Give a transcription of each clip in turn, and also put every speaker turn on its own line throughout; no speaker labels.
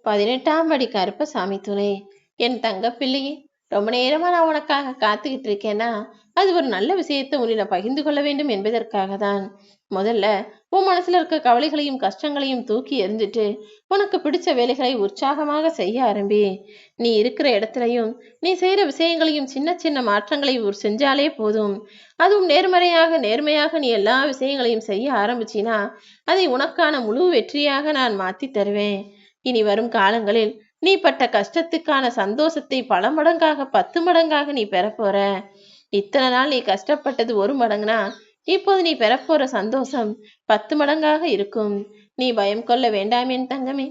18ஆம் படி கருப்பசாமி துணை. என் தங்க பிள்ளையே, ரொம்ப நேரமா நான் உனக்காக காத்துக்கிட்டு இருக்கேன்னா அது ஒரு நல்ல விஷயத்தை உன்னிடம் பகிர்ந்து கொள்ள வேண்டும் என்பதற்காக தான். முதல்ல உன் மனசுல இருக்க கவலைகளையும் கஷ்டங்களையும் தூக்கி எறிஞ்சிட்டு உனக்கு பிடிச்ச வேலைகளை உற்சாகமாக செய்ய ஆரம்பி. நீ இருக்கிற இடத்துலையும் நீ செய்யற விஷயங்களையும் சின்ன சின்ன மாற்றங்களை செஞ்சாலே போதும். அதுவும் நேர்மையாக நீ எல்லா விஷயங்களையும் செய்ய ஆரம்பிச்சினா அதை உனக்கான முழு வெற்றியாக நான் மாத்தி தருவேன். இனி வரும் காலங்களில் நீ பட்ட கஷ்டத்துக்கான சந்தோஷத்தை பல மடங்காக 10 மடங்காக நீ பெறப்போற. இத்தனை நாள் நீ கஷ்டப்பட்டது 1 மடங்குனா இப்போது நீ பெறப்போற சந்தோஷம் 10 மடங்காக இருக்கும். நீ பயம் கொள்ள வேண்டாம் என் தங்கமே.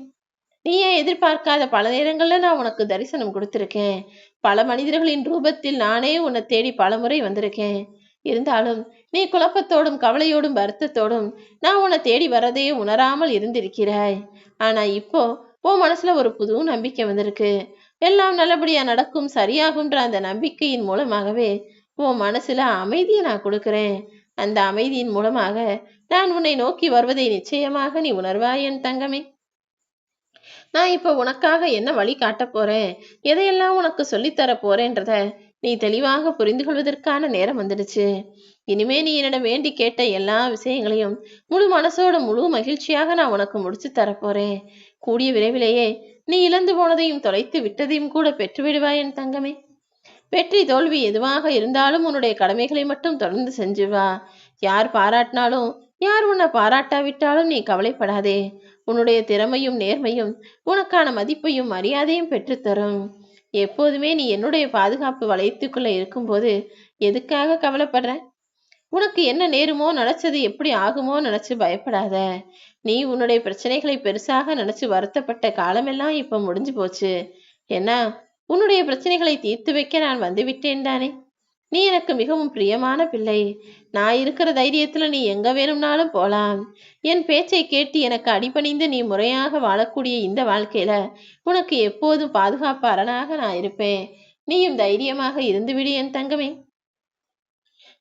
நீ ஏன் எதிர்பார்க்காத பல நேரங்கள்ல நான் உனக்கு தரிசனம் கொடுத்திருக்கேன். பல மனிதர்களின் ரூபத்தில் நானே உன்னை தேடி பல முறை வந்திருக்கேன். இருந்தாலும் நீ குழப்பத்தோடும் கவலையோடும் வருத்தத்தோடும் நான் உன்னை தேடி வரதே உணராமல் இருந்திருக்கிறாய். ஆனா இப்போ உன் மனசுல ஒரு புது நம்பிக்கை வந்திருக்கு. எல்லாம் நல்லபடியா நடக்கும், சரியாகுன்ற அந்த நம்பிக்கையின் மூலமாகவே உன் மனசுல அமைதியை நான் கொடுக்கிறேன். அந்த அமைதியின் மூலமாக நான் உன்னை நோக்கி வருவதை நிச்சயமாக நீ உணர்வாய் என் தங்கமே. நான் இப்ப உனக்காக என்ன வழி காட்ட போறேன், எதையெல்லாம் உனக்கு சொல்லித்தர போறேன்றத நீ தெளிவாக புரிந்து கொள்வதற்கான நேரம் வந்துடுச்சு. இனிமே நீ என்னிடம் வேண்டி கேட்ட எல்லா விஷயங்களையும் முழு மனசோட முழு மகிழ்ச்சியாக நான் உனக்கு முடிச்சு தரப்போறேன். கூடிய விரைவிலேயே நீ இழந்து போனதையும் தொலைத்து விட்டதையும் கூட பெற்று விடுவாய் என் தங்கமே. வெற்றி தோல்வி எதுவாக இருந்தாலும் உன்னுடைய கடமைகளை மட்டும் தொடர்ந்து செஞ்சு வா. யார் பாராட்டினாலும் யார் உன்னை பாராட்டாவிட்டாலும் நீ கவலைப்படாதே. உன்னுடைய திறமையும் நேர்மையும் உனக்கான மதிப்பையும் மரியாதையும் பெற்றுத்தரும். எப்போதுமே நீ என்னுடைய பாதுகாப்பு வளையத்துக்குள்ள இருக்கும்போது எதுக்காக கவலைப்படுற? உனக்கு என்ன நேருமோ, நினைச்சது எப்படி ஆகுமோ நினைச்சு பயப்படாத. நீ உன்னுடைய பிரச்சனைகளை பெருசாக நினைச்சு வருத்தப்பட்ட காலமெல்லாம் இப்ப முடிஞ்சு போச்சு. ஏன்னா உன்னுடைய பிரச்சனைகளை தீர்த்து வைக்க நான் வந்து விட்டேன் தானே. நீ எனக்கு மிகவும் பிரியமான பிள்ளை. நான் இருக்கிற தைரியத்துல நீ எங்க வேணும்னாலும் போலாம். என் பேச்சை கேட்டு எனக்கு அடிபணிந்து நீ முறையாக வாழக்கூடிய இந்த வாழ்க்கையில உனக்கு எப்போதும் பாதுகாப்பு அரணாக நான் இருப்பேன். நீயும் தைரியமாக இருந்துவிடு என் தங்கமே.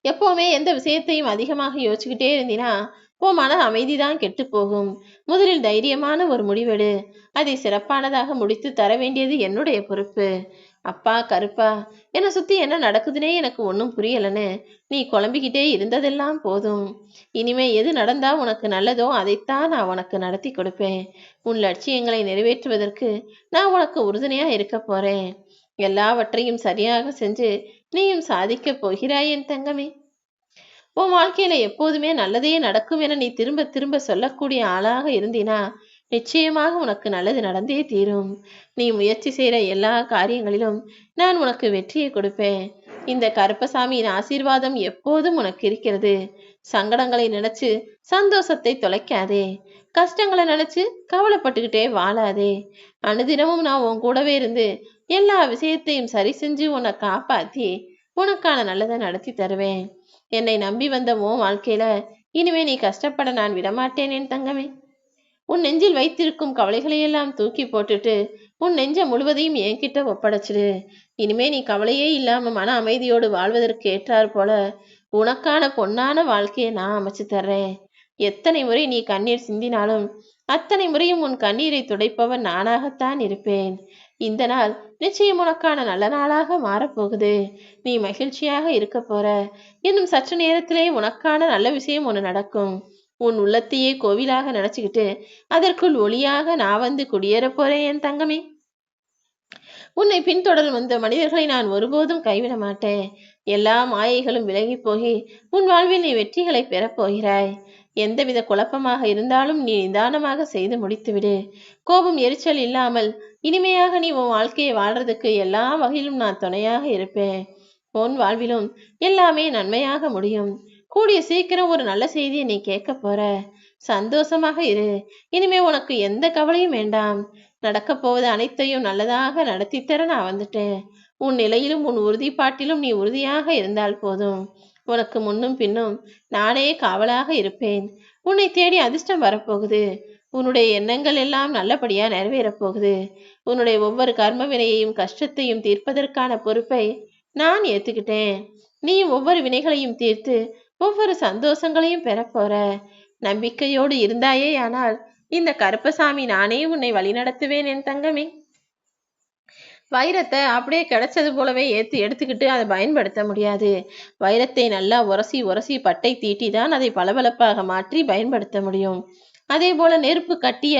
எப்பவுமே எந்த விஷயத்தையும் அதிகமாக யோசிச்சுக்கிட்டே இருந்தினா உன் மன அமைதிதான் கெட்டு போகும். முதலில் தைரியமான ஒரு முடிவெடு. அதை சிறப்பானதாக முடித்து தர வேண்டியது என்னுடைய பொறுப்பு. அப்பா கருப்பா, என்னை சுத்தி என்ன நடக்குதுன்னே எனக்கு ஒன்றும் புரியலன்னு நீ குழம்பிக்கிட்டே இருந்ததெல்லாம் போதும். இனிமே எது நடந்தா உனக்கு நல்லதோ அதைத்தான் நான் உனக்கு நடத்தி கொடுப்பேன். உன் லட்சியங்களை நிறைவேற்றுவதற்கு நான் உனக்கு உறுதுணையா இருக்க போறேன். எல்லாவற்றையும் சரியாக செஞ்சு நீயும் சாதிக்க போகிறாய் என் தங்கமே. உன் வாழ்க்கையில எப்போதுமே நல்லதே நடக்கும் என நீ திரும்ப திரும்ப சொல்லக்கூடிய ஆளாக இருந்தினா நிச்சயமாக உனக்கு நல்லது நடந்தே தீரும். நீ முயற்சி செய்யற எல்லா காரியங்களிலும் நான் உனக்கு வெற்றியை கொடுப்பேன். இந்த கருப்பசாமியின் ஆசீர்வாதம் எப்போதும் உனக்கு இருக்கிறது. சங்கடங்களை நினைச்சு சந்தோஷத்தை தொலைக்காதே. கஷ்டங்களை நினைச்சு கவலைப்பட்டுக்கிட்டே வாழாதே. அனுதினமும் நான் உன் கூடவே இருந்து எல்லா விஷயத்தையும் சரி செஞ்சு உன்னை காப்பாத்தி உனக்கான நல்லதை நடத்தி தருவேன். என்னை நம்பி வந்த உன் வாழ்க்கையில இனிமே நீ கஷ்டப்பட நான் விடமாட்டேன் என் தங்கமே. உன் நெஞ்சில் வைத்திருக்கும் கவலைகளையெல்லாம் தூக்கி போட்டுட்டு உன் நெஞ்ச முழுவதையும் என்கிட்ட ஒப்படைச்சிடு. இனிமே நீ கவலையே இல்லாம மன அமைதியோடு வாழ்வதற்கு ஏற்றார் போல உனக்கான பொன்னான வாழ்க்கையை நான் அமைச்சு தர்றேன். எத்தனை முறை நீ கண்ணீர் சிந்தினாலும் அத்தனை முறையும் உன் கண்ணீரை துடைப்பவன் நானாகத்தான் இருப்பேன். இந்த நாள் நிச்சயம் உனக்கான நல்ல நாளாக மாறப்போகுது. நீ மகிழ்ச்சியாக இருக்க போற. இன்னும் சற்று நேரத்திலே உனக்கான நல்ல விஷயம் ஒன்று நடக்கும். உன் உள்ளத்தையே கோவிலாக நினைச்சுக்கிட்டு அதற்குள் ஒளியாக நான் வந்து குடியேற போறேன் என் தங்கமே. உன்னை பின்தொடர் வந்த மனிதர்களை நான் ஒருபோதும் கைவிட மாட்டேன். எல்லா மாயைகளும் விலகி போகி உன் வாழ்வில் நீ வெற்றிகளை பெறப் போகிறாய். எந்தவித குழப்பமாக இருந்தாலும் நீ நிதானமாக செய்து முடித்துவிடு. கோபம் எரிச்சல் இல்லாமல் இனிமையாக நீ உன் வாழ்க்கையை வாழ்றதுக்கு எல்லா வகையிலும் நான் துணையாக இருப்பேன். உன் வாழ்விலும் எல்லாமே நன்மையாக முடியும். கூடிய சீக்கிரம் ஒரு நல்ல செய்தியை நீ கேட்க போற. சந்தோஷமாக இரு. இனிமே உனக்கு எந்த கவலையும் வேண்டாம். நடக்க போவது அனைத்தையும் நல்லதாக நடத்தித்தர நான் வந்துட்டேன். உன் நிலையிலும் உன் உறுதிப்பாட்டிலும் நீ உறுதியாக இருந்தால் போதும். உனக்கு முன்னும் பின்னும் நானே காவலாக இருப்பேன். உன்னை தேடி அதிர்ஷ்டம் வரப்போகுது. உன்னுடைய எண்ணங்கள் எல்லாம் நல்லபடியா நிறைவேறப் போகுது. உன்னுடைய ஒவ்வொரு கர்ம வினையையும் கஷ்டத்தையும் தீர்ப்பதற்கான பொறுப்பை நான் ஏத்துக்கிட்டேன். நீ ஒவ்வொரு வினைகளையும் தீர்த்து ஒவ்வொரு சந்தோஷங்களையும் பெறப்போற. நம்பிக்கையோடு இருந்தாயே ஆனால் இந்த கருப்பசாமி நானே உன்னை வழிநடத்துவேன் என் தங்கமே. வைரத்தை அப்படியே கிடைச்சது போலவே எடுத்துக்கிட்டு அதை பயன்படுத்த முடியாது. வைரத்தை நல்லா உரசி உரசி பட்டை தீட்டி தான் அதை பளபளப்பாக மாற்றி பயன்படுத்த முடியும். அதே போல நெருப்பு கட்டிய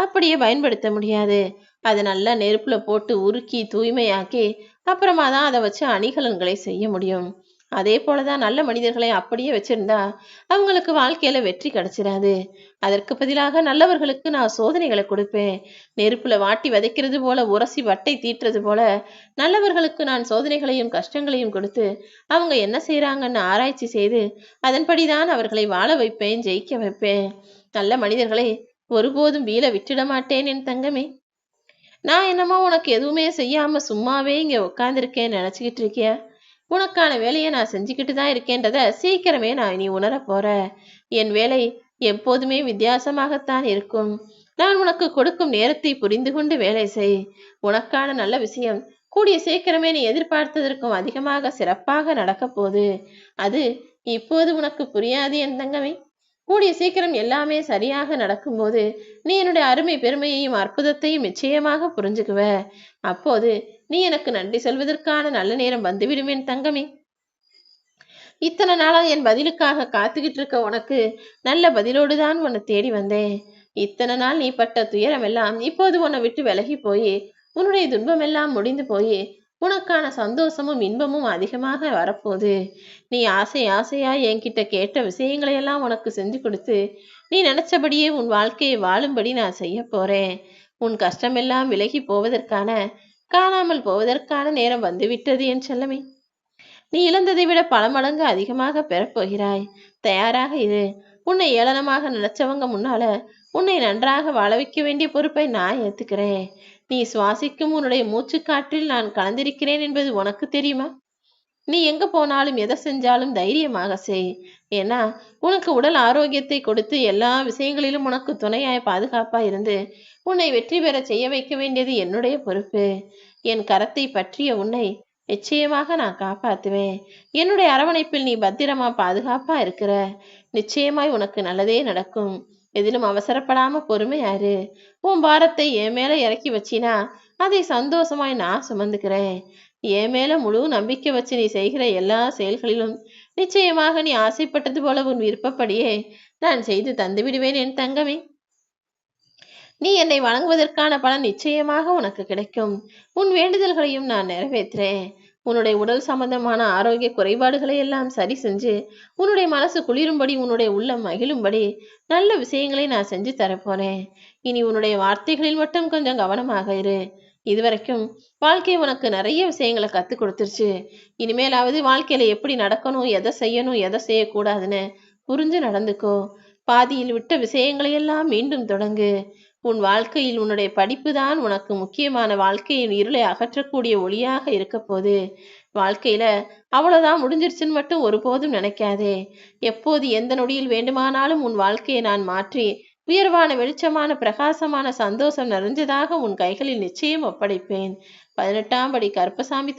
அப்படியே பயன்படுத்த முடியாது. அதை நல்லா நெருப்புல போட்டு உருக்கி தூய்மையாக்கி அப்புறமா தான் அதை வச்சு அணிகலன்களை செய்ய முடியும். அதே போலதான் நல்ல மனிதர்களை அப்படியே வச்சிருந்தா அவங்களுக்கு வாழ்க்கையில வெற்றி கிடைச்சிடாது. அதற்கு பதிலாக நல்லவர்களுக்கு நான் சோதனைகளை கொடுப்பேன். நெருப்புல வாட்டி விதைக்கிறது போல உரசி வட்டை தீட்டுறது போல நல்லவர்களுக்கு நான் சோதனைகளையும் கஷ்டங்களையும் கொடுத்து அவங்க என்ன செய்யறாங்கன்னு ஆராய்ச்சி செய்து அதன்படிதான் அவர்களை வாழ வைப்பேன், ஜெயிக்க வைப்பேன். நல்ல மனிதர்களை ஒருபோதும் வீழ விட்டுட மாட்டேன் என் தங்கமே. நான் என்னமோ உனக்கு எதுவுமே செய்யாம சும்மாவே இங்க உட்காந்துருக்கேன்னு நினைச்சுக்கிட்டு இருக்கிய? உனக்கான வேலையை நான் செஞ்சுக்கிட்டு தான் இருக்கேன்றத சீக்கிரமே நான் நீ உணர போற. என் வேலை எப்போதுமே வித்தியாசமாகத்தான் இருக்கும். நான் உனக்கு கொடுக்கும் நேரத்தை புரிந்து கொண்டு வேலை செய். உனக்கான நல்ல விஷயம் கூடிய சீக்கிரமே நீ எதிர்பார்த்ததற்கும் அதிகமாக சிறப்பாக நடக்க போகுது. அது இப்போது உனக்கு புரியாது என் தங்கமே. கூடிய சீக்கிரம் எல்லாமே சரியாக நடக்கும்போது நீ என்னுடைய அருமை பெருமையையும் அற்புதத்தையும் நிச்சயமாக புரிஞ்சுக்குவ. அப்போது நீ எனக்கு நன்றி சொல்வதற்கான நல்ல நேரம் வந்துவிடும் என் தங்கமே. இத்தனை நாளா என் பதிலுக்காக காத்துக்கிட்டு இருக்க உனக்கு நல்ல பதிலோடு தான் உன்னை தேடி வந்தேன். இத்தனை நாள் நீ பட்ட துயரம் எல்லாம் இப்போது உன்னை விட்டு விலகி போய் உன்னுடைய துன்பம் எல்லாம் முடிந்து போய் உனக்கான சந்தோஷமும் இன்பமும் அதிகமாக வரப்போகுது. நீ ஆசையா என்கிட்ட கேட்ட விஷயங்களை எல்லாம் உனக்கு செஞ்சு கொடுத்து நீ நினைச்சபடியே உன் வாழ்க்கையை வாழும்படி நான் செய்ய போறேன். உன் கஷ்டமெல்லாம் விலகி போவதற்கான, காணாமல் போவதற்கான நேரம் வந்துவிட்டது என் செல்லமே. நீ இழந்ததை விட பல மடங்கு அதிகமாக பெறப்போகிறாய். தயாராக இரு. உன்னை ஏளனமாக நினைச்சவங்க முன்னால உன்னை நன்றாக வாழ வைக்க வேண்டிய பொறுப்பை நான் ஏத்துக்கிறேன். நீ சுவாசிக்கும் உன்னுடைய மூச்சு காற்றில் நான் கலந்திருக்கிறேன் என்பது உனக்கு தெரியுமா? நீ எங்க போனாலும் எதை செஞ்சாலும் தைரியமாக செய். ஏன்னா உனக்கு உடல் ஆரோக்கியத்தை கொடுத்து எல்லா விஷயங்களிலும் உனக்கு துணையாய் பாதுகாப்பா இருந்து உன்னை வெற்றி பெற செய்ய வைக்க வேண்டியது என்னுடைய பொறுப்பு. என் கரத்தை பற்றிய உன்னை நிச்சயமாக நான் காப்பாத்துவேன். என்னுடைய அரவணைப்பில் நீ பத்திரமா பாதுகாப்பா இருக்கிற. நிச்சயமாய் உனக்கு நல்லதே நடக்கும். எதிலும் அவசரப்படாம பொறுமையாரு. உன் பாரத்தை என் மேல இறக்கி வச்சினா அதை சந்தோஷமாய் நான் சுமந்துக்கிறேன். என் மேல முழு நம்பிக்கை வச்சு நீ செய்கிற எல்லா செயல்களிலும் நிச்சயமாக நீ ஆசைப்பட்டது போல உன் விருப்பப்படியே நான் செய்து தந்து விடுவேன் என் தங்கமே. நீ என்னை வணங்குவதற்கான பலன் நிச்சயமாக உனக்கு கிடைக்கும். உன் வேண்டுதல்களையும் நான் நிறைவேற்றுறேன். உன்னுடைய உடல் சம்பந்தமான ஆரோக்கிய குறைபாடுகளை எல்லாம் சரி செஞ்சு உன்னுடைய மனசு குளிரும்படி உன்னுடைய உள்ளம் மகிழும்படி நல்ல விஷயங்களை நான் செஞ்சு தரப்போறேன். இனி உன்னுடைய வார்த்தைகளில் மட்டும் கொஞ்சம் கவனமாக இரு. இதுவரைக்கும் வாழ்க்கை உனக்கு நிறைய விஷயங்களை கற்றுக் கொடுத்துருச்சு. இனிமேலாவது வாழ்க்கையில எப்படி நடக்கணும், எதை செய்யணும், எதை செய்யக்கூடாதுன்னு புரிஞ்சு நடந்துக்கோ. பாதியில் விட்ட விஷயங்களையெல்லாம் மீண்டும் தொடங்கு. உன் வாழ்க்கையில் உன்னுடைய படிப்பு தான் உனக்கு முக்கியமான வாழ்க்கையின் இருளை அகற்றக்கூடிய ஒளியாக இருக்க போது. வாழ்க்கையில அவ்வளவுதான் முடிஞ்சிருச்சுன்னு மட்டும் ஒருபோதும் நினைக்காதே. எப்போது எந்த நொடியில் வேண்டுமானாலும் உன் வாழ்க்கையை நான் மாற்றி உயர்வான வெளிச்சமான பிரகாசமான சந்தோஷம் நிறைஞ்சதாக உன் கைகளில் நிச்சயம் ஒப்படைப்பேன். 18ஆம் படி கருப்பசாமி